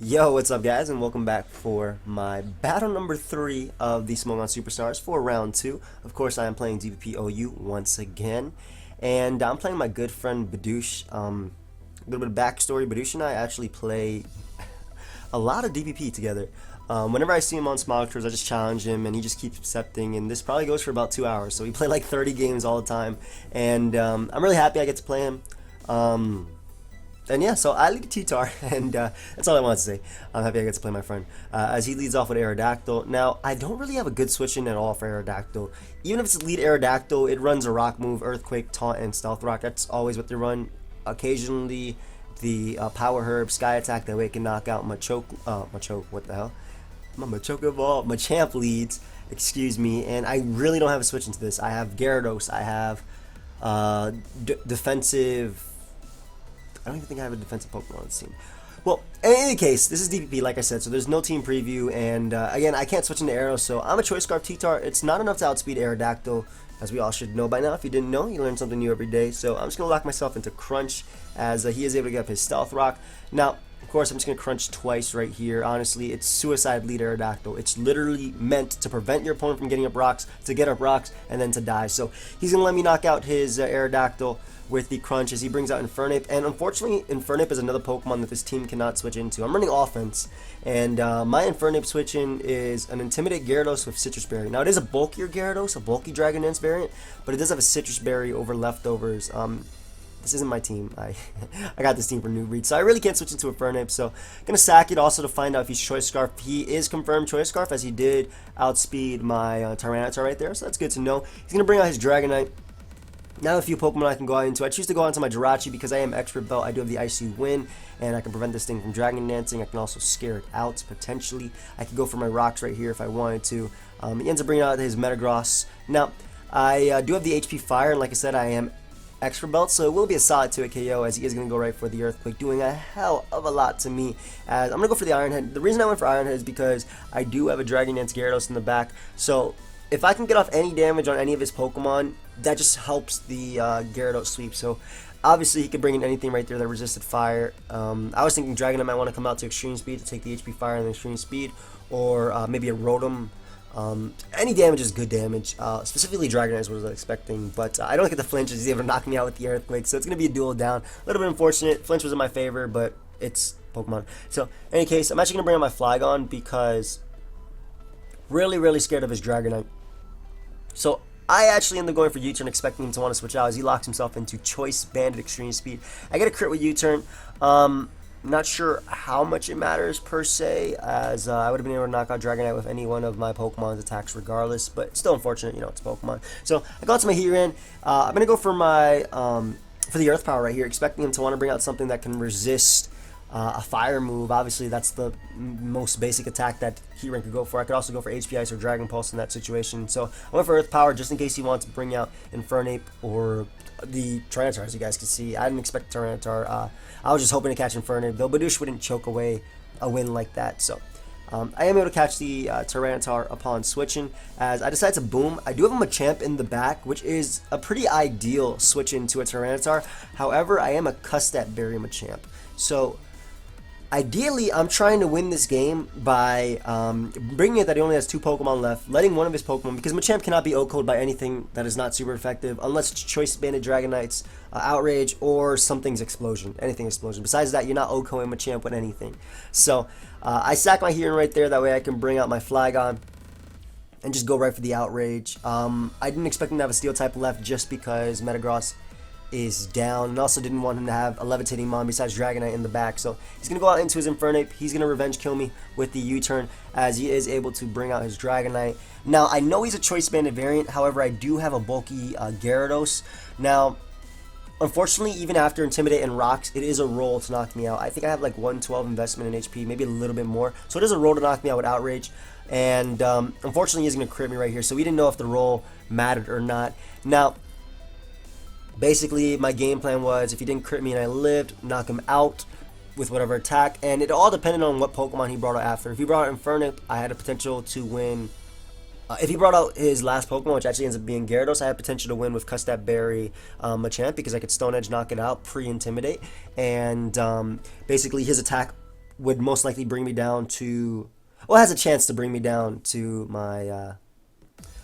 Yo, what's up guys, and welcome back for my battle number 3 of the Smogon Superstars for round 2. Of course, I am playing DPP OU once again, and I'm playing my good friend Boudouche. A little bit of backstory, Boudouche and I actually play a lot of DPP together. Whenever I see him on Smogon Superstars, I just challenge him, and he just keeps accepting, and this probably goes for about 2 hours, so we play like 30 games all the time, and I'm really happy I get to play him. And yeah, so I lead T-Tar, and that's all I want to say. I'm happy I get to play my friend, as he leads off with Aerodactyl. Now, I don't really have a good switch in at all for Aerodactyl. Even if it's lead Aerodactyl, it runs a rock move, Earthquake, Taunt, and Stealth Rock. That's always what they run. Occasionally, the Power Herb, Sky Attack, that way it can knock out Machoke, what the hell? Machoke Evolve, Machamp leads, excuse me, and I really don't have a switch into this. I have Gyarados, I have defensive... I don't even think I have a defensive Pokemon on this team. Well, in any case, this is DPP, like I said, so there's no team preview, and again, I can't switch into Aero, so I'm a Choice Scarf T-Tar. It's not enough to outspeed Aerodactyl, as we all should know by now. If you didn't know, you learn something new every day, so I'm just going to lock myself into Crunch, as he is able to get up his Stealth Rock. Now, of course, I'm just going to Crunch twice right here. Honestly, it's Suicide Lead Aerodactyl. It's literally meant to prevent your opponent from getting up rocks, to get up rocks, and then to die. So he's going to let me knock out his Aerodactyl with the Crunch as he brings out Infernape, and unfortunately Infernape is another Pokemon that this team cannot switch into. I'm running offense, and my Infernape switch in is an Intimidate Gyarados with Citrus Berry. Now it is a bulkier Gyarados, a bulky Dragon Dance variant, but it does have a Citrus Berry over leftovers. This isn't my team. I got this team for New Breed, so I really can't switch into Infernape, so I'm going to sack it also to find out if he's Choice Scarf. He is confirmed Choice Scarf, as he did outspeed my Tyranitar right there, so that's good to know. He's going to bring out his Dragonite. Now a few Pokemon I can go out into. I choose to go into my Jirachi because I am Expert Belt. I do have the Icy Wind, and I can prevent this thing from Dragon Dancing. I can also scare it out, potentially. I could go for my Rocks right here if I wanted to. He ends up bringing out his Metagross. Now, I do have the HP Fire, and like I said, I am Expert Belt, so it will be a solid 2-hit KO, as he is going to go right for the Earthquake, doing a hell of a lot to me. As I'm going to go for the Iron Head. The reason I went for Iron Head is because I do have a Dragon Dance Gyarados in the back, so if I can get off any damage on any of his Pokemon, that just helps the Gyarados sweep. So obviously he could bring in anything right there that resisted fire. I was thinking Dragonite might want to come out to Extreme Speed to take the HP Fire and the Extreme Speed, or maybe a Rotom. Any damage is good damage. Specifically Dragonite is what I was expecting, but I don't get the flinch as he's able to knock me out with the Earthquake, so it's going to be a duel down. A little bit unfortunate. Flinch was in my favor, but it's Pokemon. So in any case, I'm actually going to bring out my Flygon because really scared of his Dragonite. So I actually end up going for U-turn, expecting him to want to switch out as he locks himself into Choice Banded Extreme Speed. I get a crit with U-turn. Not sure how much it matters per se, as I would have been able to knock out Dragonite with any one of my Pokemon's attacks regardless, but still unfortunate, you know, it's Pokemon. So I got to my Heatran. I'm going to go for my for the Earth Power right here, expecting him to want to bring out something that can resist a fire move. Obviously, that's the most basic attack that Heatran could go for. I could also go for HP Ice or Dragon Pulse in that situation. So I went for Earth Power just in case he wants to bring out Infernape or the Tyranitar, as you guys can see. I didn't expect Tyranitar. I was just hoping to catch Infernape, though Boudouche wouldn't choke away a win like that. So I am able to catch the Tyranitar upon switching, as I decide to boom. I do have a Machamp in the back, which is a pretty ideal switch into a Tyranitar. However, I am a Custat Berry Machamp. So ideally, I'm trying to win this game by bringing it that he only has 2 Pokemon left, letting one of his Pokemon, because Machamp cannot be OHKO'd by anything that is not super effective, unless it's Choice Banded Dragonite's Outrage or something's Explosion, anything Explosion. Besides that, you're not OHKO'ing Machamp with anything. So I sack my Heatran right there, that way I can bring out my Flygon and just go right for the Outrage. I didn't expect him to have a Steel type left just because Metagross is down, and also didn't want him to have a Levitating Mon besides Dragonite in the back. So he's going to go out into his Infernape. He's going to revenge kill me with the U-turn, as he is able to bring out his Dragonite. Now, I know he's a Choice Banded variant, however, I do have a bulky Gyarados. Now, unfortunately, even after Intimidate and Rocks, it is a roll to knock me out. I think I have like 112 investment in HP, maybe a little bit more. So it is a roll to knock me out with Outrage. And unfortunately, he's going to crit me right here. So we didn't know if the roll mattered or not. Now, basically, my game plan was if he didn't crit me and I lived, knock him out with whatever attack. And it all depended on what Pokemon he brought out after. If he brought out Infernape, I had a potential to win. If he brought out his last Pokemon, which actually ends up being Gyarados, I had potential to win with Custat Berry Machamp, because I could Stone Edge knock it out, pre-Intimidate. And basically his attack would most likely bring me down to, well, it has a chance to bring me down to my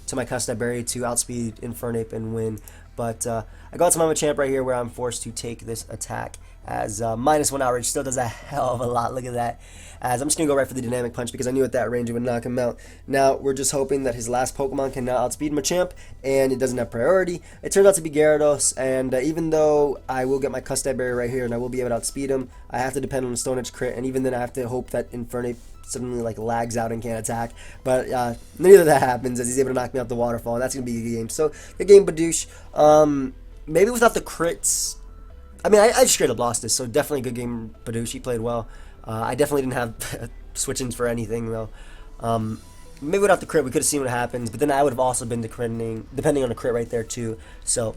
Custaberry to outspeed Infernape and win. But I got to my Machamp right here where I'm forced to take this attack as -1 outrage still does a hell of a lot. Look at that. As I'm just going to go right for the Dynamic Punch because I knew at that range it would knock him out. Now we're just hoping that his last Pokemon can now outspeed Machamp and it doesn't have priority. It turns out to be Gyarados, and even though I will get my Custaberry right here and I will be able to outspeed him, I have to depend on the Stone Edge crit, and even then I have to hope that Infernape suddenly like lags out and can't attack. But neither of that happens as he's able to knock me out the waterfall, and that's going to be a good game. So, good game, Boudouche. Maybe without the crits, I mean, I just straight up lost this, so definitely a good game, Boudouche. He played well. I definitely didn't have switch-ins for anything, though. Maybe without the crit, we could have seen what happens, but then I would have also been depending on the crit right there, too. So,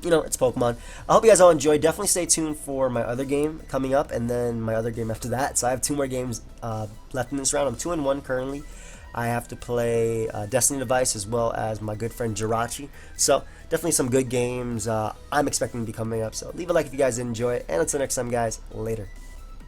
you know, it's Pokemon. I hope you guys all enjoyed. Definitely stay tuned for my other game coming up, and then my other game after that. So I have 2 more games left in this round. I'm 2-1 currently. I have to play Destiny Device as well as my good friend Jirachi. So definitely some good games I'm expecting to be coming up. So leave a like if you guys enjoy it. And until next time, guys, later.